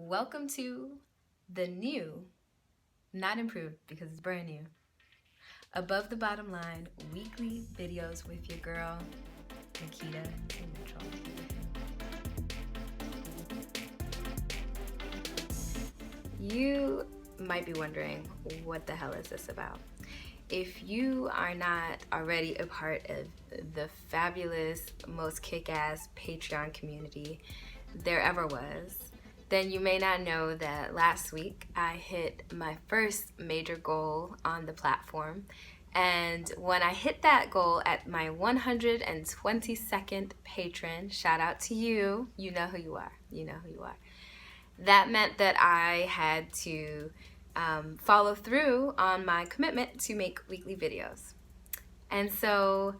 Welcome to the new, not improved because it's brand new, Above the Bottom Line weekly videos with your girl, Nikita Neutral. You might be wondering, what the hell is this about? If you are not already a part of the fabulous, most kick-ass Patreon community there ever was, then you may not know that last week I hit my first major goal on the platform. And when I hit that goal at my 122nd patron, shout out to you, you know who you are, that meant that I had to follow through on my commitment to make weekly videos. And so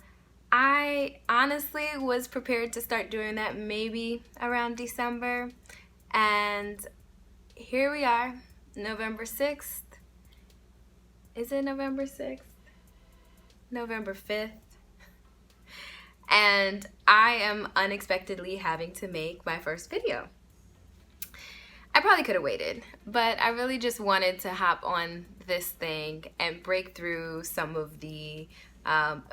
I honestly was prepared to start doing that maybe around December. And here we are, November 6th. Is it November 6th? November 5th. And I am unexpectedly having to make my first video. I probably could have waited, but I really just wanted to hop on this thing and break through some of the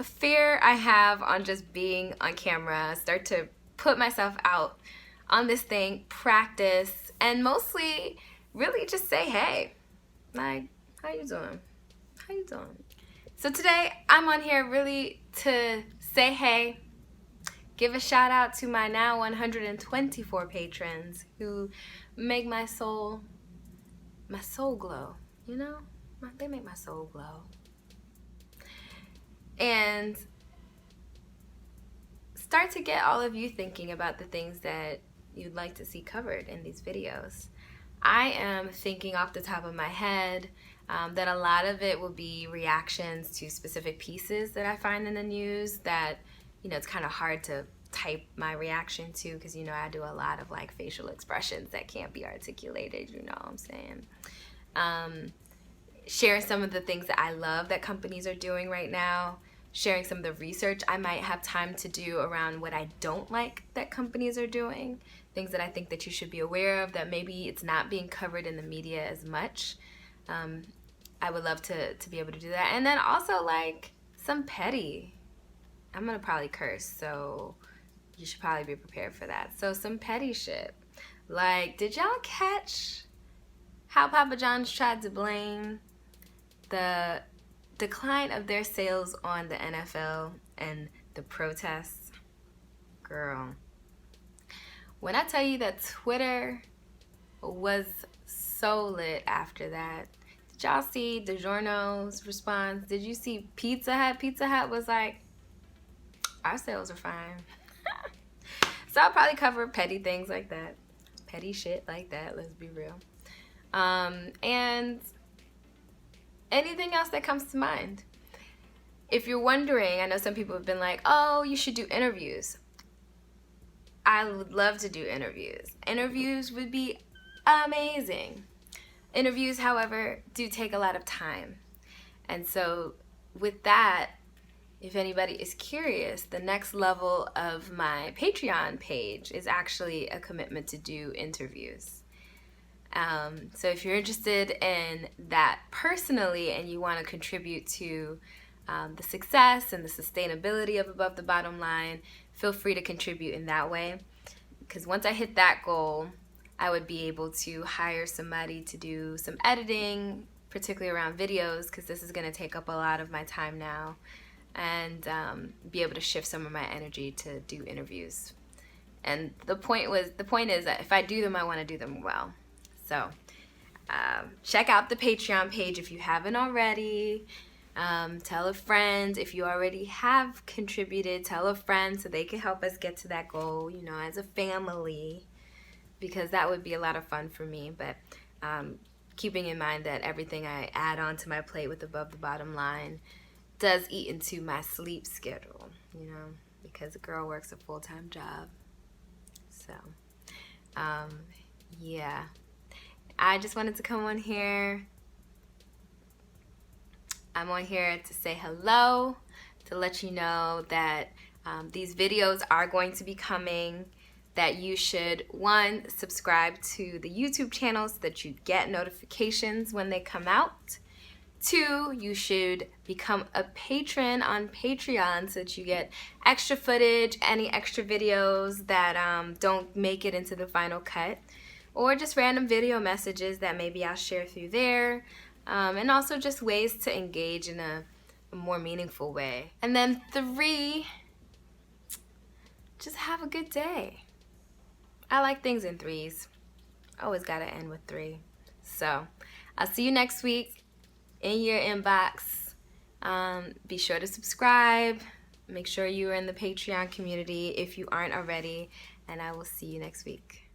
fear I have on just being on camera, start to put myself out on this thing, practice, and mostly really just say, hey, like, how you doing? How you doing? So today I'm on here really to say hey, give a shout out to my now 124 patrons who make my soul glow, they make my soul glow. And start to get all of you thinking about the things that you'd like to see covered in these videos. I am thinking off the top of my head that a lot of it will be reactions to specific pieces that I find in the news that, it's kind of hard to type my reaction to because, I do a lot of like facial expressions that can't be articulated, you know what I'm saying? Share some of the things that I love that companies are doing right now, sharing some of the research I might have time to do around what I don't like that companies are doing, things that I think that you should be aware of that maybe it's not being covered in the media as much. I would love to be able to do that. And then also like some petty, I'm gonna probably curse, so you should probably be prepared for that. So some petty shit. Like, did y'all catch how Papa John's tried to blame the decline of their sales on the NFL and the protests? Girl, when I tell you that Twitter was so lit after that, did y'all see DiGiorno's response? Did you see Pizza Hut? Pizza Hut was like, our sales are fine. So I'll probably cover petty things like that. Petty shit like that, let's be real. And anything else that comes to mind. If you're wondering, I know some people have been like, oh, you should do interviews. I would love to do interviews. Interviews would be amazing. Interviews, however, do take a lot of time. And so with that, if anybody is curious, the next level of my Patreon page is actually a commitment to do interviews. So if you're interested in that personally and you want to contribute to the success and the sustainability of Above the Bottom Line, feel free to contribute in that way. Because once I hit that goal, I would be able to hire somebody to do some editing, particularly around videos, because this is going to take up a lot of my time now, and be able to shift some of my energy to do interviews. And the point is that if I do them, I want to do them well. So check out the Patreon page if you haven't already. Tell a friend. If you already have contributed, tell a friend so they can help us get to that goal, as a family, because that would be a lot of fun for me. But keeping in mind that everything I add on to my plate with Above the Bottom Line does eat into my sleep schedule, because a girl works a full-time job. So, yeah. I just wanted to come on here. I'm on here to say hello, to let you know that these videos are going to be coming, that you should, one, subscribe to the YouTube channel so that you get notifications when they come out. Two, you should become a patron on Patreon so that you get extra footage, any extra videos that don't make it into the final cut, or just random video messages that maybe I'll share through there, and also just ways to engage in a more meaningful way. And then three, just have a good day. I like things in threes. Always gotta end with three. So I'll see you next week in your inbox. Be sure to subscribe. Make sure you are in the Patreon community if you aren't already, and I will see you next week.